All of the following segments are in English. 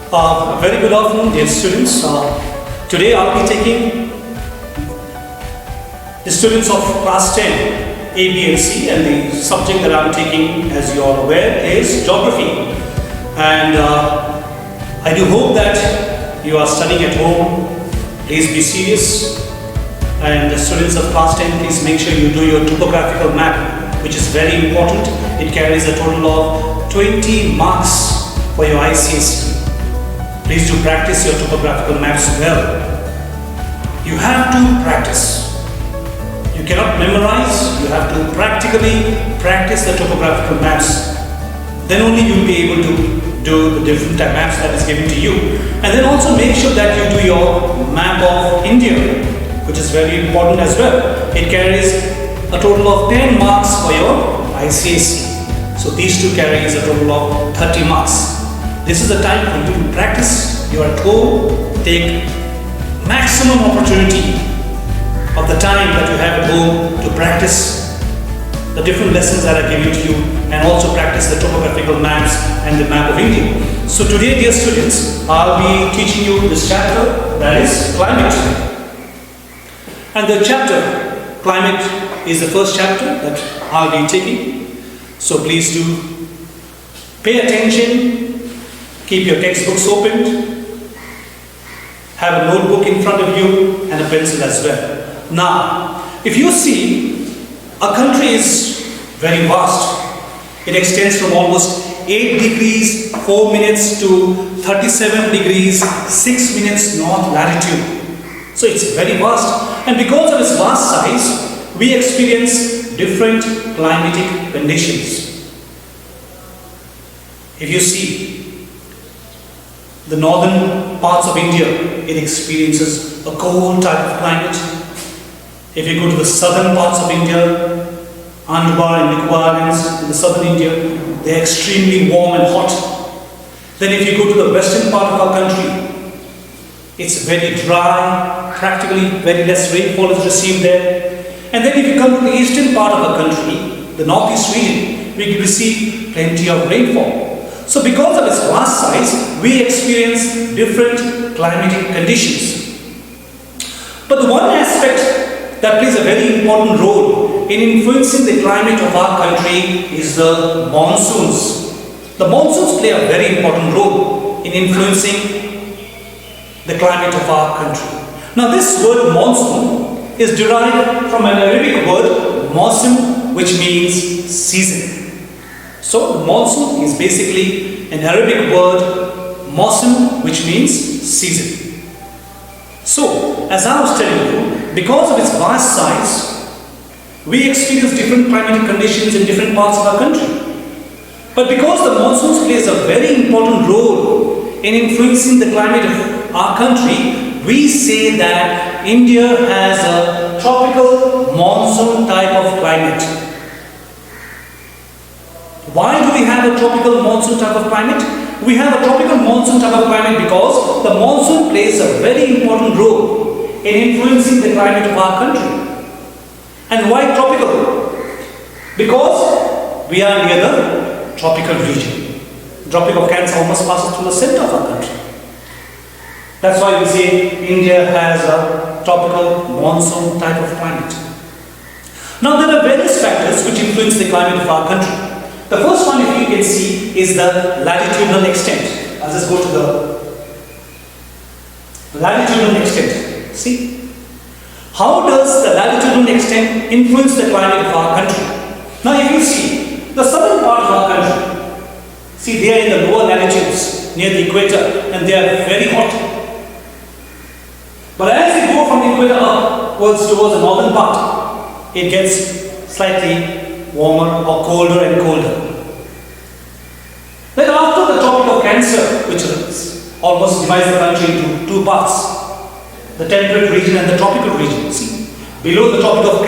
Very good afternoon, dear students. Today I'll be taking the students of class 10 A, B and C, and the subject that I'm taking, as you are aware, is geography. And I do hope that you are studying at home. Please be serious. And the students of class 10, please make sure you do your topographical map, which is very important. It carries a total of 20 marks for your ICSE. Please do practice your topographical maps well. You have to practice. You cannot memorize, you have to practically practice the topographical maps. Then only you will be able to do the different type maps that is given to you. And then also make sure that you do your map of India, which is very important as well. It carries a total of 10 marks for your ICSE. So these two carries a total of 30 marks. This is the time for you to practice. You are at home, take maximum opportunity of the time that you have at home to practice the different lessons that are given to you, and also practice the topographical maps and the map of India. So today, dear students, I'll be teaching you this chapter, that is climate. And the chapter climate is the first chapter that I'll be taking. So please do pay attention. Keep your textbooks opened, have a notebook in front of you and a pencil as well. Now, if you see, a country is very vast. It extends from almost 8 degrees 4 minutes to 37 degrees 6 minutes north latitude. So it's very vast, and because of its vast size, we experience different climatic conditions. If you see, the northern parts of India, it experiences a cold type of climate. If you go to the southern parts of India, Andaman and Nicobar Islands in the southern India, they are extremely warm and hot. Then if you go to the western part of our country, it's very dry, practically very less rainfall is received there. And then if you come to the eastern part of our country, the northeast region, we receive plenty of rainfall. So because of its vast size, we experience different climatic conditions. But the one aspect that plays a very important role in influencing the climate of our country is the monsoons. The monsoons play a very important role in influencing the climate of our country. Now this word monsoon is derived from an Arabic word Monsoon, which means season. So the monsoon is basically an Arabic word Monsoon, which means season. So as I was telling you, because of its vast size, we experience different climatic conditions in different parts of our country. But because the monsoons plays a very important role in influencing the climate of our country, we say that India has a tropical monsoon type of climate. Why do we have a tropical monsoon type of climate? We have a tropical monsoon type of climate because the monsoon plays a very important role in influencing the climate of our country. And why tropical? Because we are near the tropical region. The Tropic of Cancer almost passes through the center of our country. That's why we say India has a tropical monsoon type of climate. Now there are various factors which influence the climate of our country. The first one, if you can see, is the latitudinal extent. I'll just go to the latitudinal extent. See? How does the latitudinal extent influence the climate of our country? Now if you see, the southern part of our country, see, they are in the lower latitudes, near the equator, and they are very hot. But as you go from the equator upwards towards the northern part, it gets slightly warmer or colder and colder. Then after the Tropic of Cancer, which almost divides the country into two parts, the temperate region and the tropical region. See, below the Tropic of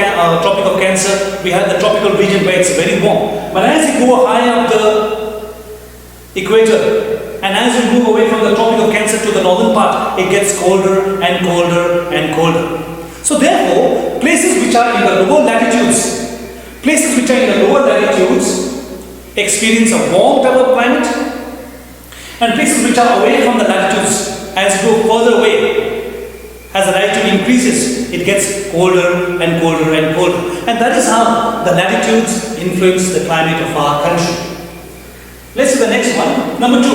Cancer, we have the tropical region where it's very warm. But as you go high up the equator, and as you move away from the Tropic of Cancer to the northern part, it gets colder and colder and colder. So therefore, places which are in the lower latitudes experience a warm type of climate, And places which are away from the latitudes, as you go further away, as the latitude increases, it gets colder and colder and colder. And that is how the latitudes influence the climate of our country. Let's see the next one. Number 2,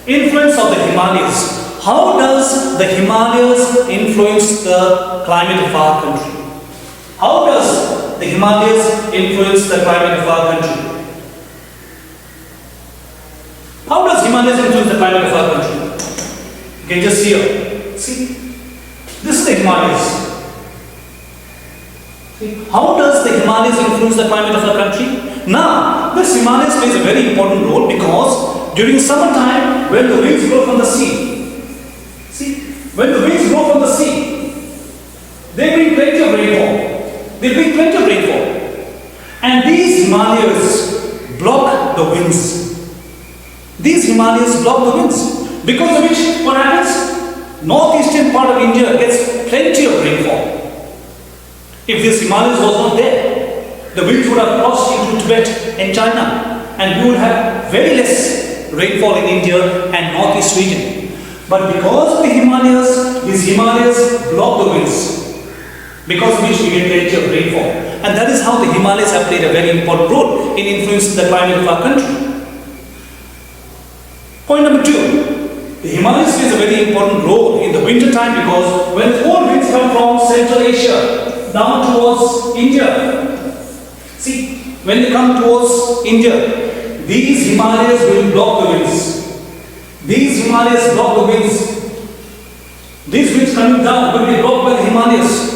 influence of the Himalayas. How does the Himalayas influence the climate of our country? How does the Himalayas influence the climate of our country? How does Himalayas influence the climate of our country? You can just see here. See, this is the Himalayas. See, how does the Himalayas influence the climate of our country? Now, this Himalayas plays a very important role because during summertime, when the winds blow from the sea, see, when the winds blow from the sea, they bring plenty of rainfall. They bring plenty of rainfall. And these Himalayas block the winds. These Himalayas block the winds. Because of which, what happens? Northeastern part of India gets plenty of rainfall. If this Himalayas was not there, the winds would have crossed into Tibet and China, and we would have very less rainfall in India and northeast region. But because of the Himalayas, these Himalayas block the winds, because of which we get plenty of rainfall. And that is how the Himalayas have played a very important role in influencing the climate of our country. Point number 2, the Himalayas plays a very important role in the winter time because when the cold winds come from Central Asia down towards India, see, when they come towards India, these Himalayas will block the winds. These Himalayas block the winds. These winds coming down will be blocked by the Himalayas,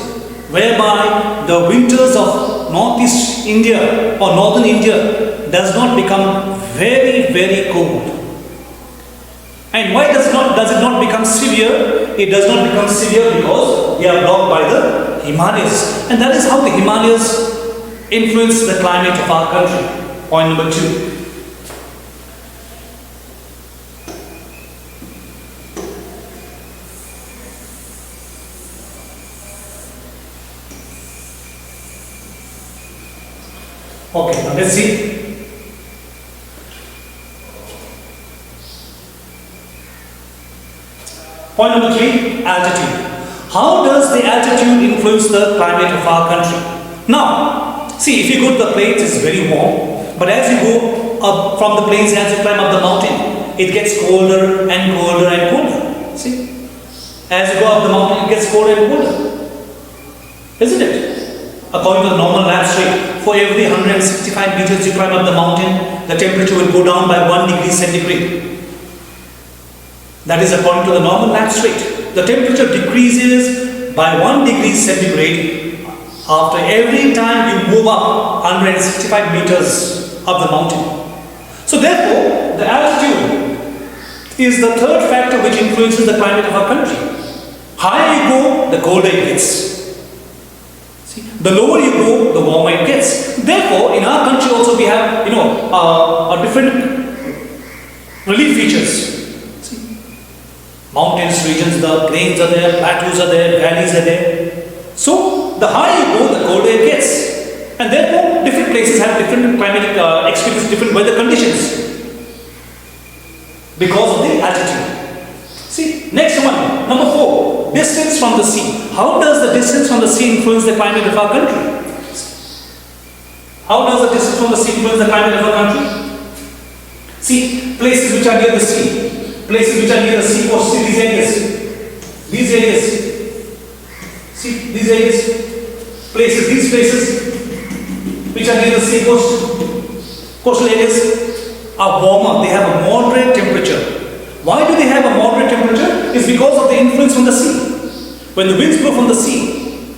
whereby the winters of northeast India or northern India does not become very, very cold. And why does it not become severe? It does not become severe because they are blocked by the Himalayas. And that is how the Himalayas influence the climate of our country. Point number 2. Okay, now let's see. Point number 3, altitude. How does the altitude influence the climate of our country? Now, see, if you go to the plains, it's very warm. But as you go up from the plains, as you climb up the mountain, it gets colder and colder and colder. See? As you go up the mountain, it gets colder and colder. Isn't it? According to the normal lapse rate, for every 165 meters you climb up the mountain, the temperature will go down by 1 degree centigrade. That is according to the normal lapse rate. The temperature decreases by 1 degree centigrade after every time you move up 165 meters up the mountain. So therefore, the altitude is the third factor which influences the climate of our country. Higher you go, the colder it gets. See, the lower you go, the warmer it gets. Therefore, in our country also we have, different relief features. Mountains, regions, the plains are there, plateaus are there, valleys are there. So, the higher you go, the colder it gets. And therefore, different places have different climatic experience, different weather conditions because of the altitude. See, next one, number 4, distance from the sea. How does the distance from the sea influence the climate of our country? How does the distance from the sea influence the climate of our country? See, places which are near the sea. Places which are near the sea coast, see these areas, see these areas, these places which are near the sea coast, coastal areas are warmer, they have a moderate temperature. Why do they have a moderate temperature? It's because of the influence from the sea. When the winds blow from the sea,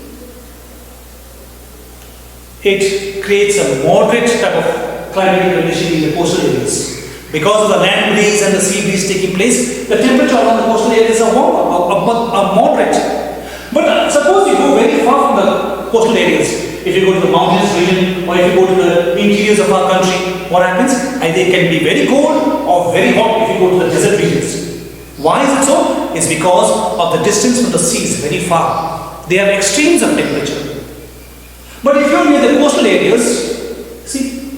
it creates a moderate type of climatic condition in the coastal areas. Because of the land breeze and the sea breeze taking place, the temperature around the coastal areas are warm, are moderate. But suppose you go very far from the coastal areas, if you go to the mountainous region or if you go to the interiors of our country, what happens? They can be very cold or very hot if you go to the desert regions. Why is it so? It's because of the distance from the sea is very far. They have extremes of temperature. But if you're near the coastal areas, see,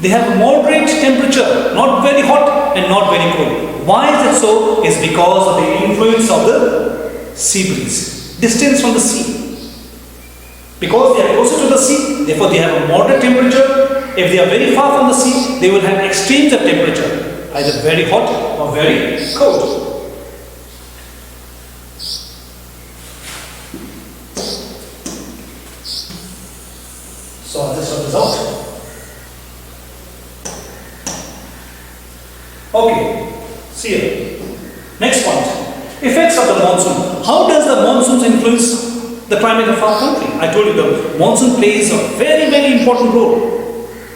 They have a moderate temperature, not very hot and not very cold. Why is it so? It's because of the influence of the sea breeze, distance from the sea. Because they are closer to the sea, therefore they have a moderate temperature. If they are very far from the sea, they will have extremes of temperature, either very hot or very cold. So this is the result. Okay, see here. Next point. Effects of the monsoon. How does the monsoons influence the climate of our country? I told you the monsoon plays a very, very important role.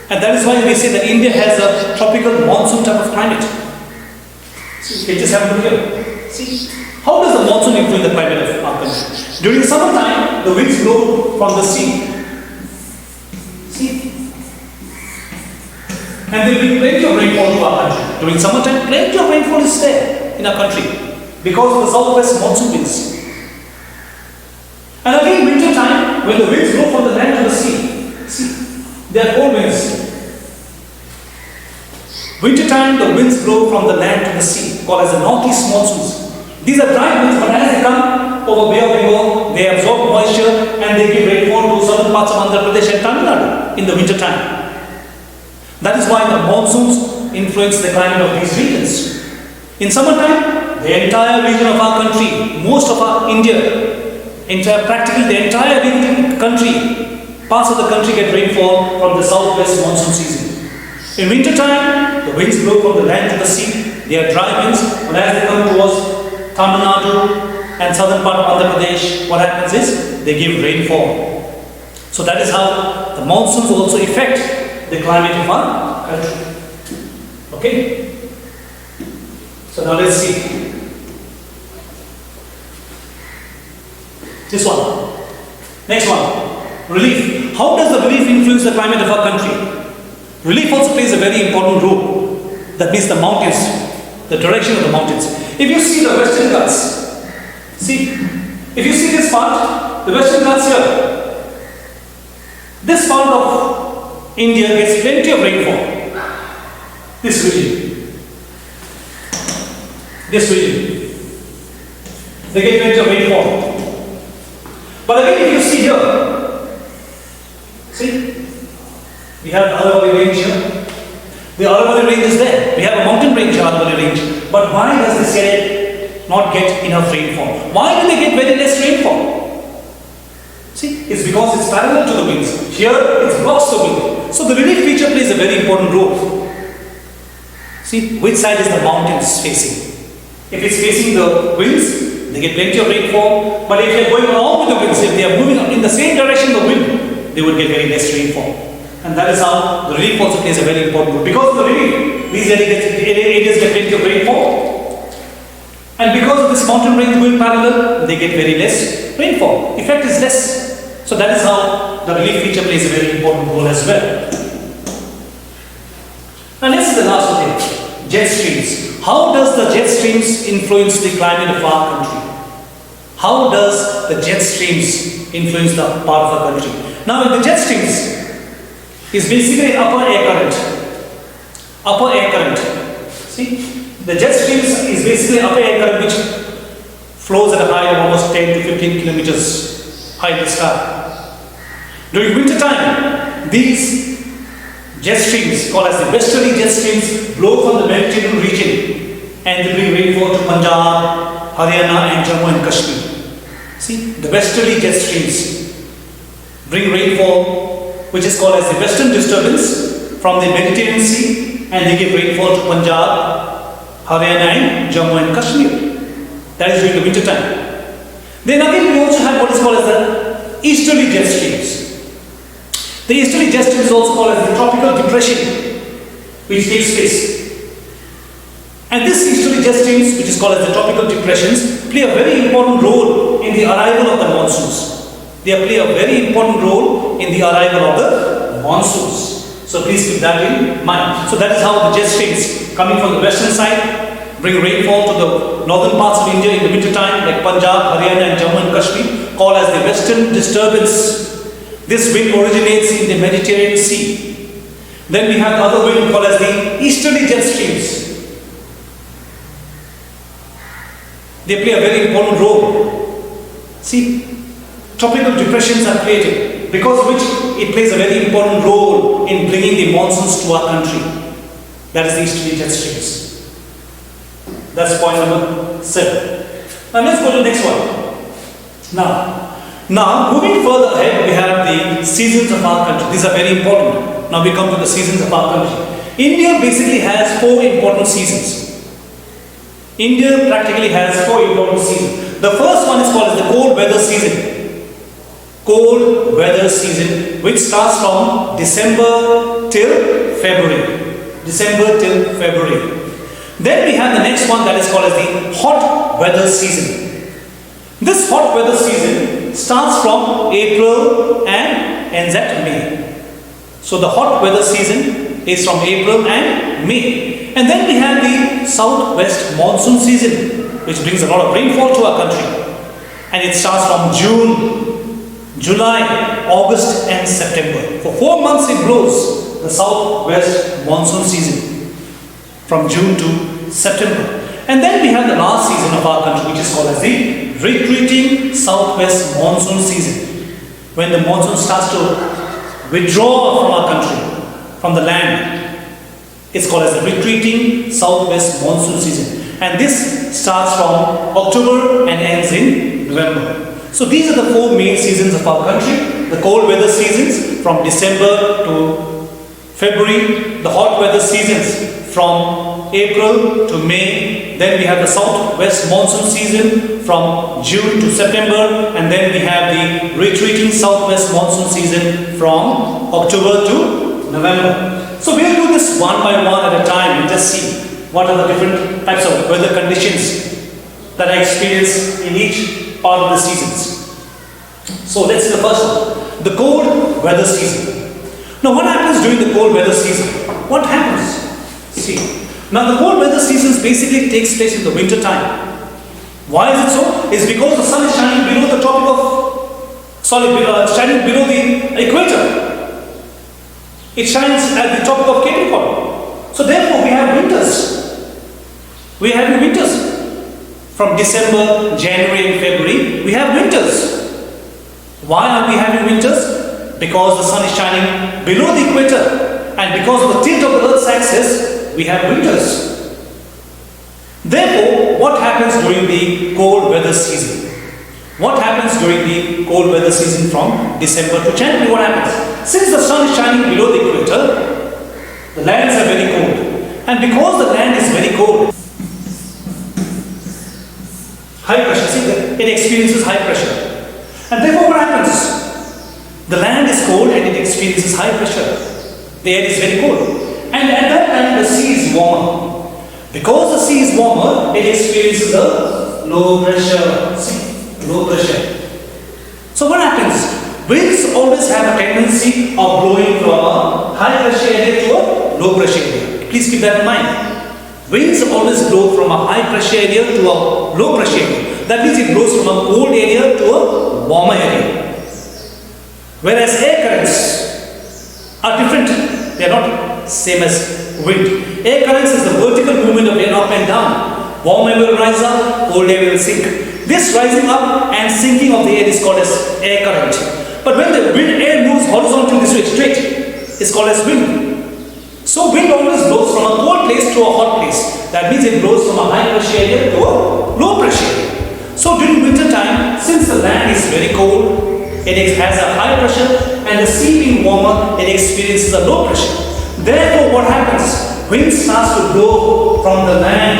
And that is why we say that India has a tropical monsoon type of climate. See, just have a look here. See, how does the monsoon influence the climate of our country? During summertime, the winds blow from the sea. See? And there will be plenty of rainfall to our country. During summertime, plenty of rainfall is there in our country because of the southwest monsoon winds. And again, winter time, when the winds blow from the land to the sea, see, they are cold winds. Winter time, the winds blow from the land to the sea, called as the northeast monsoons. These are dry winds, but as they come over Bay of Bengal, they absorb moisture and they give rainfall to certain parts of Andhra Pradesh and Tamil Nadu in the winter time. That is why the monsoons influence the climate of these regions. In summertime, the entire region of our country, most of our India, practically the entire Indian country, parts of the country get rainfall from the southwest monsoon season. In winter time, the winds blow from the land to the sea. They are dry winds, but as they come towards Tamil Nadu and southern part of Andhra Pradesh, what happens is they give rainfall. So that is how the monsoons also affect the climate of our country. Okay? So now let's see. This one. Next one. Relief. How does the relief influence the climate of our country? Relief also plays a very important role. That means the mountains, the direction of the mountains. If you see the Western Ghats, see, if you see this part, the Western Ghats here, this part of India gets plenty of rainfall. This region, they get plenty of rainfall. But again, if you see here, see, we have the Aravalli range here. The Aravalli range is there. We have a mountain range, Aravalli range. But why does this area not get enough rainfall? Why do they get very less rainfall? See, it's because it's parallel to the winds. Here, it blocks the wind. So the relief feature plays a very important role. See, which side is the mountains facing? If it's facing the winds, they get plenty of rainfall. But if they are going along with the winds, if they are moving in the same direction of the wind, they will get very less rainfall. And that is how the relief also plays a very important role. Because of the relief, these areas get plenty of rainfall. And because of this mountain range going parallel, they get very less rainfall. Effect is less. So that is how the relief feature plays a very important role as well. And let's see the last thing. Jet streams. How does the jet streams influence the climate of our country? How does the jet streams influence the part of our country? Now, in the jet streams, is basically upper air current. Upper air current. See, the jet streams is basically upper air current which flows at a height of almost 10 to 15 kilometers high in the sky. During winter time, these jet streams, called as the westerly jet streams, blow from the Mediterranean region and they bring rainfall to Punjab, Haryana and Jammu and Kashmir. See, the westerly jet streams bring rainfall which is called as the western disturbance from the Mediterranean Sea, and they give rainfall to Punjab, Haryana and Jammu and Kashmir. That is during the winter time. Then again we also have what is called as the easterly jet streams. The easterly jet stream is also called as the tropical depression which takes place. And this easterly jet streams, which is called as the tropical depressions, play a very important role in the arrival of the monsoons. They play a very important role in the arrival of the monsoons. So please keep that in mind. So that is how the jet streams coming from the western side bring rainfall to the northern parts of India in the winter time, like Punjab, Haryana and Jammu and Kashmir, called as the western disturbance. This wind originates in the Mediterranean Sea. Then we have the other wind called as the easterly jet streams. They play a very important role. See, tropical depressions are created, because of which it plays a very important role in bringing the monsoons to our country. That is the easterly jet streams. That's point number 7. Now let's go to the next one. Now moving further ahead, we have the seasons of our country. These are very important. Now we come to the seasons of our country. India basically has 4 important seasons. India practically has 4 important seasons. The first one is called as the cold weather season. Cold weather season, which starts from December till February. December till February. Then we have the next one that is called as the hot weather season. This hot weather season starts from April and ends at May. So the hot weather season is from April and May. And then we have the southwest monsoon season, which brings a lot of rainfall to our country. And it starts from June, July, August and September. For 4 months it blows, the southwest monsoon season, from June to September. And then we have the last season of our country, which is called as the retreating southwest monsoon season. When the monsoon starts to withdraw from our country, from the land, it's called as the retreating southwest monsoon season. And this starts from October and ends in November. So these are the 4 main seasons of our country. The cold weather seasons from December to February. The hot weather seasons from April to May. Then we have the southwest monsoon season from June to September. And then we have the retreating southwest monsoon season from October to November. So we'll do this one by one at a time and just see what are the different types of weather conditions that are experienced in each part of the seasons. So let's see the first one, the cold weather season. Now what happens during the cold weather season? What happens? See, now the cold weather season basically takes place in the winter time. Why is it so? It's because the sun is shining below the tropic of, shining below the equator. It shines at the top of Capricorn. So therefore we have winters. We are having winters. From December, January and February, we have winters. Why are we having winters? Because the sun is shining below the equator. And because of the tilt of the Earth's axis, we have winters. Therefore, what happens during the cold weather season? What happens during the cold weather season from December to January? What happens? Since the sun is shining below the equator, the lands are very cold. And because the land is very cold, high pressure, see, it experiences high pressure. And therefore what happens? The land is cold and it experiences high pressure. The air is very cold. And at that time the sea is warmer. Because the sea is warmer, it experiences a low pressure. See, low pressure. So what happens? Winds always have a tendency of blowing from a high pressure area to a low pressure area. Please keep that in mind. Winds always blow from a high pressure area to a low pressure area. That means it blows from a cold area to a warmer area. Whereas air currents are different. They are not same as wind. Air currents is the vertical movement of air up and down. Warm air will rise up, cold air will sink. This rising up and sinking of the air is called as air current. But when the wind air moves horizontally this way straight, it's called as wind. So wind always blows from a cold place to a hot place. That means it blows from a high pressure area to a low pressure area. So during winter time, since the land is very cold, it has a high pressure, and the sea being warmer, it experiences a low pressure. Therefore what happens? Wind starts to blow from the land